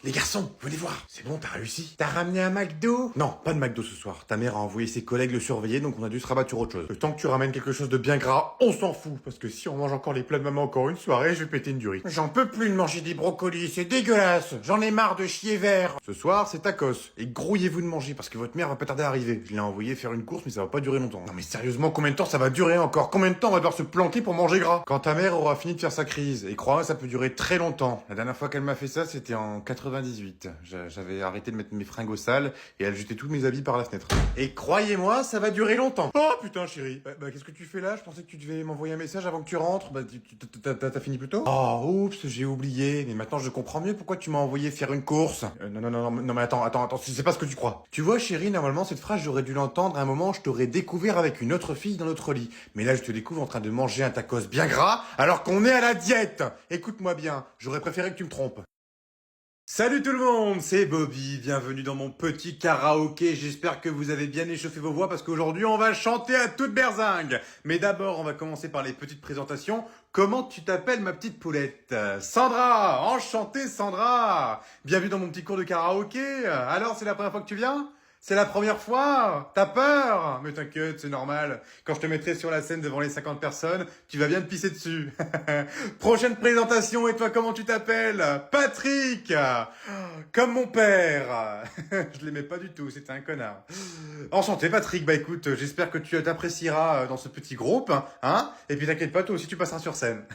Les garçons, venez voir. C'est bon, t'as réussi. T'as ramené un McDo? Non, pas de McDo ce soir. Ta mère a envoyé ses collègues le surveiller, donc on a dû se rabattre sur autre chose. Le temps que tu ramènes quelque chose de bien gras, on s'en fout. Parce que si on mange encore les plats de maman encore une soirée, je vais péter une durite. J'en peux plus de manger des brocolis, c'est dégueulasse. J'en ai marre de chier vert. Ce soir, c'est tacos. Et grouillez-vous de manger, parce que votre mère va pas tarder à arriver. Je l'ai envoyé faire une course, mais ça va pas durer longtemps. Non mais sérieusement, combien de temps ça va durer encore? Combien de temps on va devoir se planquer pour manger gras? Quand ta mère aura fini de faire sa crise, et crois-moi, ça peut durer très longtemps. La dernière fois qu'elle m'a fait ça, c'était en 98. J'avais arrêté de mettre mes fringues au sale et elle jetait tous mes habits par la fenêtre. Et croyez-moi, ça va durer longtemps. Oh putain chérie, qu'est-ce que tu fais là? Je pensais que tu devais m'envoyer un message avant que tu rentres. T'as fini plus tôt? Oh oups, j'ai oublié. Mais maintenant je comprends mieux pourquoi tu m'as envoyé faire une course. Non mais attends, c'est pas ce que tu crois. Tu vois chérie, normalement cette phrase j'aurais dû l'entendre à un moment, je t'aurais découvert avec une autre fille dans notre lit. Mais là je te découvre en train de manger un tacos bien gras alors qu'on est à la diète. Écoute-moi bien, j'aurais préféré que tu me trompes. Salut tout le monde, c'est Bobby, bienvenue dans mon petit karaoké, j'espère que vous avez bien échauffé vos voix parce qu'aujourd'hui on va chanter à toute berzingue. Mais d'abord on va commencer par les petites présentations. Comment tu t'appelles ma petite poulette? Sandra, enchantée Sandra. Bienvenue dans mon petit cours de karaoké. Alors c'est la première fois que tu viens? C'est la première fois? T'as peur? Mais t'inquiète, c'est normal. Quand je te mettrai sur la scène devant les 50 personnes, tu vas bien te pisser dessus. Prochaine présentation, et toi comment tu t'appelles? Patrick! Comme mon père. Je l'aimais pas du tout, c'était un connard. Enchanté Patrick, bah écoute, j'espère que tu t'apprécieras dans ce petit groupe, hein? Et puis t'inquiète pas, toi aussi tu passeras sur scène.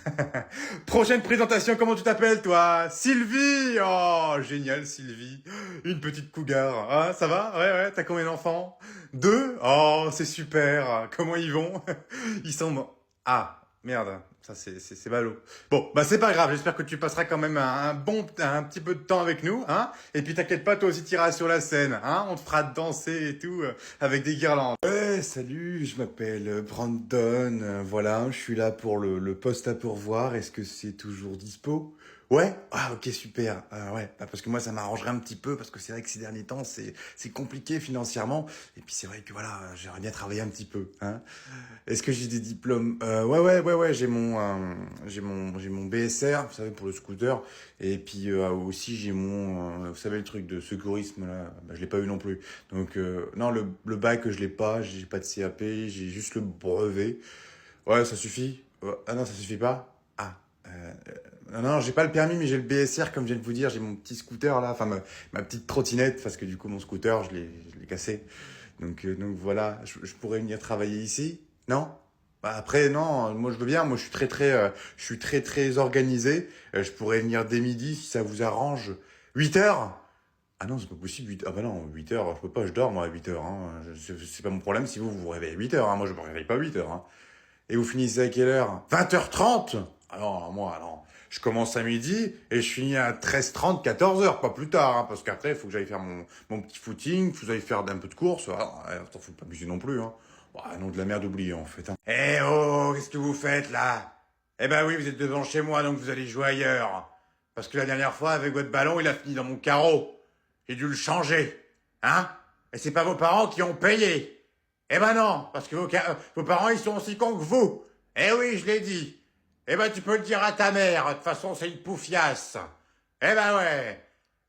Prochaine présentation, comment tu t'appelles toi? Sylvie! Oh, génial Sylvie. Une petite cougar, hein? Ça va? Ouais, t'as combien d'enfants? 2? Oh, c'est super. Comment ils vont? Ils sont... Ah, merde, ça c'est ballot. Bon, bah c'est pas grave, j'espère que tu passeras quand même un petit peu de temps avec nous, hein. Et puis t'inquiète pas, toi aussi t'iras sur la scène, hein. On te fera danser et tout, avec des guirlandes. Ouais, salut, je m'appelle Brandon, voilà, je suis là pour le poste à pourvoir, est-ce que c'est toujours dispo? Ouais? Ah, ok, super. Ouais, parce que moi, ça m'arrangerait un petit peu, parce que c'est vrai que ces derniers temps, c'est compliqué financièrement. Et puis c'est vrai que voilà, j'aimerais bien travailler un petit peu, hein. Est-ce que j'ai des diplômes? Ouais, j'ai mon BSR, vous savez, pour le scooter. Et puis aussi, j'ai mon, vous savez, le truc de secourisme, là. Bah, je l'ai pas eu non plus. Donc, non, le bac, je l'ai pas. J'ai pas de CAP, j'ai juste le brevet. Ouais, ça suffit? Ah non, ça suffit pas? Ah. Non, j'ai pas le permis, mais j'ai le BSR, comme je viens de vous dire, j'ai mon petit scooter là, enfin ma petite trottinette, parce que du coup mon scooter, je l'ai cassé. Donc voilà, je pourrais venir travailler ici, non? Bah après non, moi je veux bien, moi je suis très organisé. Je pourrais venir dès midi si ça vous arrange. 8 heures? Ah non, c'est pas possible. Ah bah non, 8 heures, je peux pas, je dors moi à 8 heures. Hein. C'est pas mon problème si vous vous réveillez à 8 heures. Hein. Moi je me réveille pas à 8 heures. Hein. Et vous finissez à quelle heure? 20h30? Ah non, moi, non. Je commence à midi et je finis à 13h30, 14h, pas plus tard, hein, parce qu'après, il faut que j'aille faire mon petit footing, faut que j'aille faire un peu de course. T'en faut pas abuser non plus, hein. Bah, non, de la merde oubliée, en fait. Hein. Eh oh, qu'est-ce que vous faites, là? Eh ben oui, vous êtes devant chez moi, donc vous allez jouer ailleurs. Parce que la dernière fois, avec votre ballon, il a fini dans mon carreau. J'ai dû le changer. Hein? Et c'est pas vos parents qui ont payé. Eh ben non, parce que vos parents, ils sont aussi cons que vous. Eh oui, je l'ai dit. Eh ben tu peux le dire à ta mère, de toute façon c'est une poufiasse. Eh ben ouais.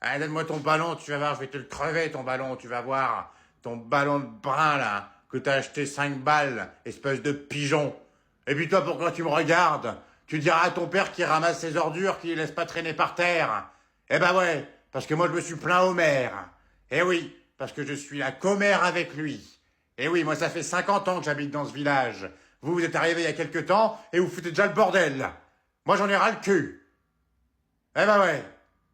Allez, donne-moi ton ballon, tu vas voir, je vais te le crever ton ballon, tu vas voir. Ton ballon de brun là, que t'as acheté 5 balles, espèce de pigeon. Et puis toi, pourquoi tu me regardes? Tu diras à ton père qui ramasse ses ordures, qui les laisse pas traîner par terre. Eh ben ouais, parce que moi je me suis plaint au maire. Eh oui, parce que je suis la commère avec lui. Eh oui, moi ça fait 50 ans que j'habite dans ce village. Vous êtes arrivé il y a quelques temps et vous foutez déjà le bordel. Moi j'en ai ras le cul. Eh ben ouais.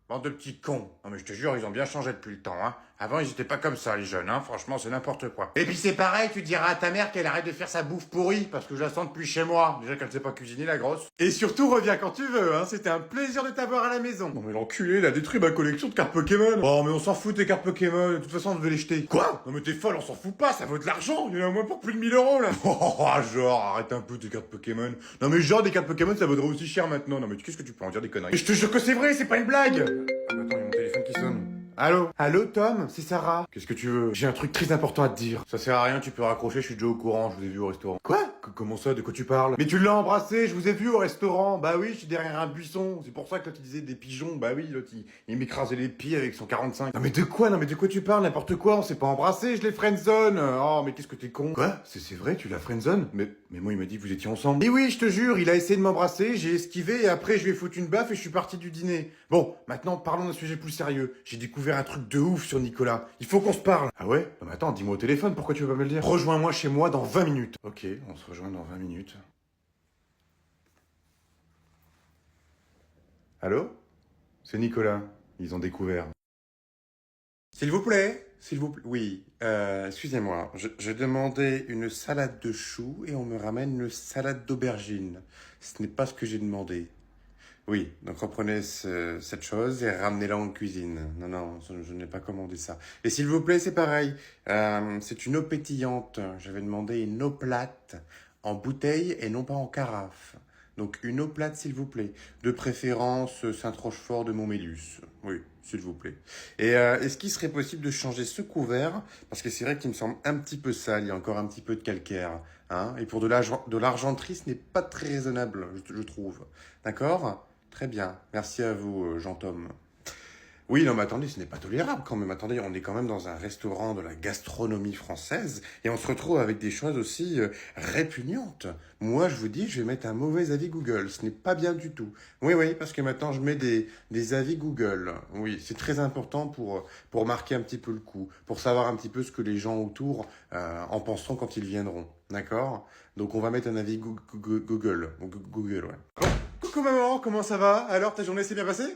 Bande de petits cons. Non mais je te jure, ils ont bien changé depuis le temps, hein. Avant, ils étaient pas comme ça, les jeunes, hein. Franchement, c'est n'importe quoi. Et puis c'est pareil, tu diras à ta mère qu'elle arrête de faire sa bouffe pourrie, parce que je la sens depuis chez moi. Déjà qu'elle sait pas cuisiner, la grosse. Et surtout, reviens quand tu veux, hein. C'était un plaisir de t'avoir à la maison. Non mais l'enculé, il a détruit ma collection de cartes Pokémon. Oh mais on s'en fout tes cartes Pokémon. De toute façon, on devait les jeter. Quoi? Non mais t'es folle, on s'en fout pas, ça vaut de l'argent. Il y en a au moins pour plus de 1000 € là. Oh, genre, arrête un peu tes cartes Pokémon. Non mais genre, des cartes Pokémon, ça vaudrait aussi cher maintenant. Non mais qu'est-ce que tu peux en dire des conneries? Et je te jure que c'est vrai, c'est pas une blague. Ah, attends, il y a mon téléphone qui sonne. Allô? Allô, Tom? C'est Sarah. Qu'est-ce que tu veux? J'ai un truc très important à te dire. Ça sert à rien, tu peux raccrocher, je suis déjà au courant, je vous ai vu au restaurant. Quoi? Comment ça? De quoi tu parles? Mais tu l'as embrassé, je vous ai vu au restaurant. Bah oui, je suis derrière un buisson. C'est pour ça que l'autre il disait des pigeons. Bah oui, l'autre il m'écrasait les pieds avec son 45. Non mais de quoi? Non mais de quoi tu parles? N'importe quoi, on s'est pas embrassé, je l'ai friendzone. Oh mais qu'est-ce que t'es con? Quoi? C'est vrai, tu l'as friendzone? Mais moi il m'a dit que vous étiez ensemble. Et oui, je te jure, il a essayé de m'embrasser, j'ai esquivé et après je lui ai foutu une baffe et je suis parti du dîner. Bon, maintenant parlons d'un sujet plus sérieux. J'ai découvert un truc de ouf sur Nicolas. Il faut qu'on se parle. Ah ouais? Non mais attends, dis-moi au téléphone, pourquoi tu veux pas me le dire? Rejoins-moi chez moi dans 20 minutes. Ok, on se rejoint dans 20 minutes. Allô? C'est Nicolas. Ils ont découvert. S'il vous plaît? S'il vous plaît? Oui, excusez-moi. Je demandais une salade de choux et on me ramène une salade d'aubergine. Ce n'est pas ce que j'ai demandé. Oui, donc reprenez cette chose et ramenez-la en cuisine. Non, non, je n'ai pas commandé ça. Et s'il vous plaît, c'est pareil. C'est une eau pétillante. J'avais demandé une eau plate en bouteille et non pas en carafe. Donc une eau plate, s'il vous plaît. De préférence Saint-Rochefort de Montmélus. Oui, s'il vous plaît. Et est-ce qu'il serait possible de changer ce couvert? Parce que c'est vrai qu'il me semble un petit peu sale, il y a encore un petit peu de calcaire. Hein, et pour de l'argenterie, ce n'est pas très raisonnable, je trouve. D'accord? Très bien. Merci à vous, Jean-Tom. Oui, non, mais attendez, ce n'est pas tolérable quand même. Attendez, on est quand même dans un restaurant de la gastronomie française et on se retrouve avec des choses aussi répugnantes. Moi, je vous dis, je vais mettre un mauvais avis Google. Ce n'est pas bien du tout. Oui, oui, parce que maintenant, je mets des avis Google. Oui, c'est très important pour marquer un petit peu le coup, pour savoir un petit peu ce que les gens autour en penseront quand ils viendront. D'accord? Donc, on va mettre un avis Google. Google, ouais. Coucou maman, comment ça va? Alors, ta journée s'est bien passée?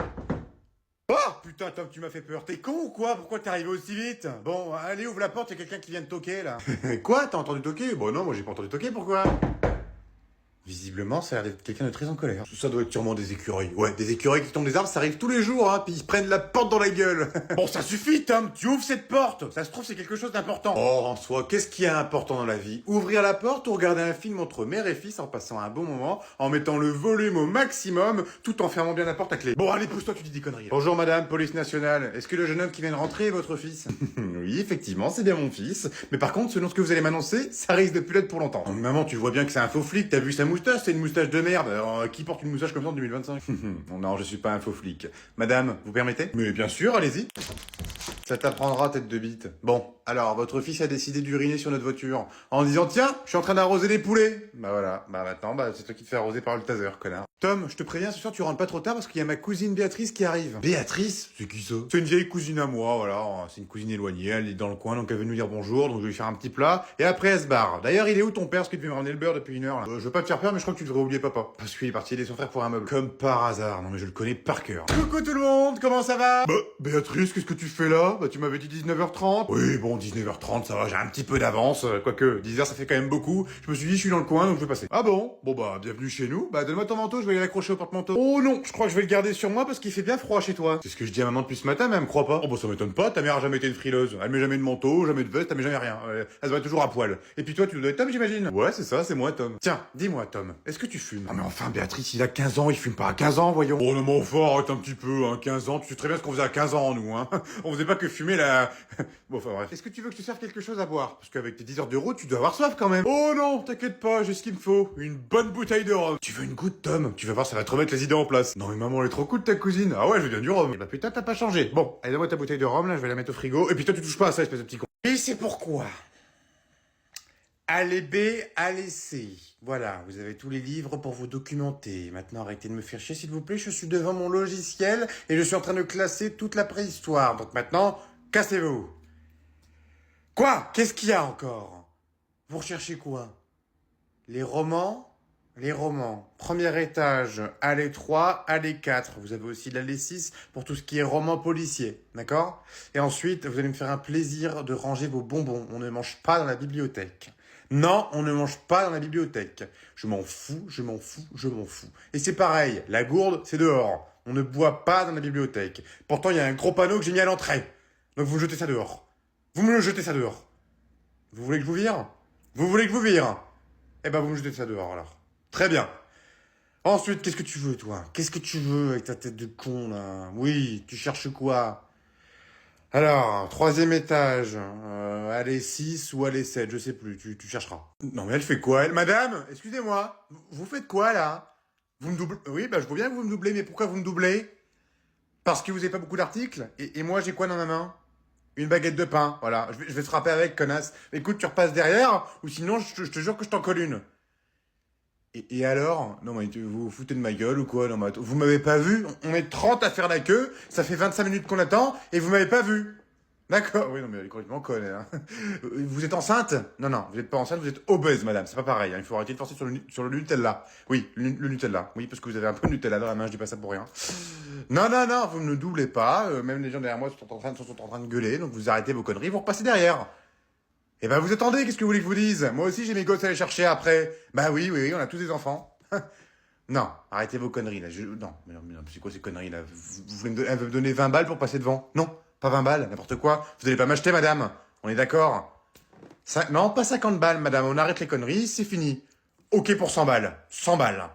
Oh putain Tom, tu m'as fait peur. T'es con ou quoi? Pourquoi t'es arrivé aussi vite? Bon, allez, ouvre la porte, y'a quelqu'un qui vient de toquer là. Quoi? T'as entendu toquer? Bon non, moi j'ai pas entendu toquer, pourquoi? Visiblement, ça a l'air d'être quelqu'un de très en colère. Ça doit être sûrement des écureuils. Ouais, des écureuils qui tombent des arbres, ça arrive tous les jours, hein, puis ils se prennent la porte dans la gueule. Bon, ça suffit, Tom, tu ouvres cette porte. Ça se trouve, c'est quelque chose d'important. Oh, en soi, qu'est-ce qui est important dans la vie? Ouvrir la porte ou regarder un film entre mère et fils en passant un bon moment, en mettant le volume au maximum, tout en fermant bien la porte à clé. Bon, allez, pousse-toi, tu dis des conneries. Là. Bonjour madame, police nationale. Est-ce que le jeune homme qui vient de rentrer est votre fils? Oui, effectivement, c'est bien mon fils. Mais par contre, selon ce que vous allez m'annoncer, ça risque de plus l'être pour longtemps. Oh, maman, tu vois bien que c'est un faux flic, t'as vu sa moustache? C'est une moustache de merde. Alors, qui porte une moustache comme ça en 2025? Non, je suis pas un faux flic. Madame, vous permettez? Mais bien sûr, allez-y. Ça t'apprendra, tête de bite. Bon, alors, votre fils a décidé d'uriner sur notre voiture, en disant, tiens, je suis en train d'arroser les poulets. Bah voilà, bah maintenant, c'est toi qui te fais arroser par le taser, connard. Tom, je te préviens, ce soir, tu rentres pas trop tard parce qu'il y a ma cousine Béatrice qui arrive. Béatrice? C'est qui ça? C'est une vieille cousine à moi, voilà, c'est une cousine éloignée, elle est dans le coin, donc elle veut nous dire bonjour, donc je vais lui faire un petit plat, et après elle se barre. D'ailleurs, il est où ton père, parce qu'il devait me ramener le beurre depuis une heure, là? Je veux pas te faire peur, mais je crois que tu devrais oublier papa. Parce qu'il est parti aider son frère pour un meuble. Comme par hasard, non mais je le connais par cœur. Coucou tout le monde, comment ça va? Bah, Béatrice, qu'est-ce que tu fais là? Bah, tu m'avais dit 19h30. Oui, bon, 19h30, ça va, j'ai un petit peu d'avance, quoique, 10h ça fait quand même beaucoup. Je me suis dit, je suis dans le coin, donc je vais passer. Ah bon? Bon bah, bienvenue chez nous. Bah, donne-moi ton manteau, je vais aller l'accrocher au porte-manteau. Oh non, je crois que je vais le garder sur moi parce qu'il fait bien froid chez toi. C'est ce que je dis à maman depuis ce matin, mais elle me croit pas. Oh bah ça m'étonne pas, ta mère a jamais été une frileuse. Elle met jamais de manteau, jamais de veste, elle met jamais rien. Elle se va toujours à poil. Et puis toi, tu dois être Tom, j'imagine. Ouais, c'est ça, c'est moi, Tom. Tiens, dis-moi, Tom, est-ce que tu fumes? Ah mais enfin, Béatrice, il a 15 ans, il fume pas à 15 ans, voyons. Oh non, mais enfin, arrête un petit peu, hein, 15 ans, tu sais très bien ce qu'on faisait à 15 ans, nous, hein. On faisait pas que fumer la... Bon, enfin bref. Est-ce que tu veux que je te serve quelque chose à boire? Parce qu'avec tes 10 heures de route, tu dois avoir soif quand même. Oh non, t'inquiète pas, j'ai ce qu'il me faut. Une bonne bouteille de rhum. Tu veux une goutte, Tom? Tu vas voir, ça va te remettre les idées en place. Non mais maman, elle est trop cool ta cousine. Ah ouais, je veux bien du rhum. Eh bah putain, t'as pas changé. Bon, allez, donne-moi ta bouteille de rhum, là, je vais la mettre au frigo. Et puis toi, tu touches pas à ça, espèce de petit con. Et c'est pourquoi. Allez B, allez C. Voilà, vous avez tous les livres pour vous documenter. Maintenant, arrêtez de me faire chier, s'il vous plaît. Je suis devant mon logiciel et je suis en train de classer toute la préhistoire. Donc maintenant, cassez-vous. Quoi? Qu'est-ce qu'il y a encore? Vous recherchez quoi? Les romans? Les romans. Premier étage, allée 3, allée 4. Vous avez aussi l'allée 6 pour tout ce qui est roman policier. D'accord? Et ensuite, vous allez me faire un plaisir de ranger vos bonbons. On ne mange pas dans la bibliothèque. Non, on ne mange pas dans la bibliothèque. Je m'en fous, je m'en fous, je m'en fous. Et c'est pareil, la gourde, c'est dehors. On ne boit pas dans la bibliothèque. Pourtant, il y a un gros panneau que j'ai mis à l'entrée. Donc vous jetez ça dehors. Vous me le jetez ça dehors. Vous voulez que je vous vire? Vous voulez que je vous vire? Eh ben, vous me jetez ça dehors, alors. Très bien. Ensuite, qu'est-ce que tu veux, toi? Qu'est-ce que tu veux avec ta tête de con, là? Oui, tu cherches quoi? Alors, troisième étage. Allez 6 ou allez 7, je sais plus, tu chercheras. Non mais elle fait quoi elle? Madame, excusez-moi, vous faites quoi là? Vous me doublez? Oui, bah je vois bien que vous me doublez, mais pourquoi vous me doublez? Parce que vous avez pas beaucoup d'articles? Et moi j'ai quoi dans ma main? Une baguette de pain, voilà. Je vais te frapper avec, connasse. Écoute, tu repasses derrière, ou sinon je te jure que je t'en colle une. Et alors? Non mais vous vous foutez de ma gueule ou quoi? Non mais attends, vous m'avez pas vu? On est 30 à faire la queue, ça fait 25 minutes qu'on attend, et vous m'avez pas vu. D'accord, oui, non, mais elle est complètement conne, hein. Vous êtes enceinte? Non, non, vous n'êtes pas enceinte, vous êtes obèse, madame, c'est pas pareil, hein. Il faut arrêter de forcer sur le Nutella. Oui, le Nutella. Oui, parce que vous avez un peu de Nutella dans la main, je dis pas ça pour rien. Non, non, non, vous ne me doublez pas, même les gens derrière moi sont en train de gueuler, donc vous arrêtez vos conneries, vous repassez derrière. Eh ben, vous attendez, qu'est-ce que vous voulez que je vous dise? Moi aussi, j'ai mes gosses à aller chercher après. Bah oui, oui, on a tous des enfants. Non, arrêtez vos conneries, là. Non, mais non, c'est quoi ces conneries, là? Vous voulez elle veut me donner 20 balles pour passer devant? Non, pas 20 balles, n'importe quoi. Vous allez pas m'acheter, madame. On est d'accord? Non, pas 50 balles, madame. On arrête les conneries, c'est fini. Ok pour 100 balles. 100 balles.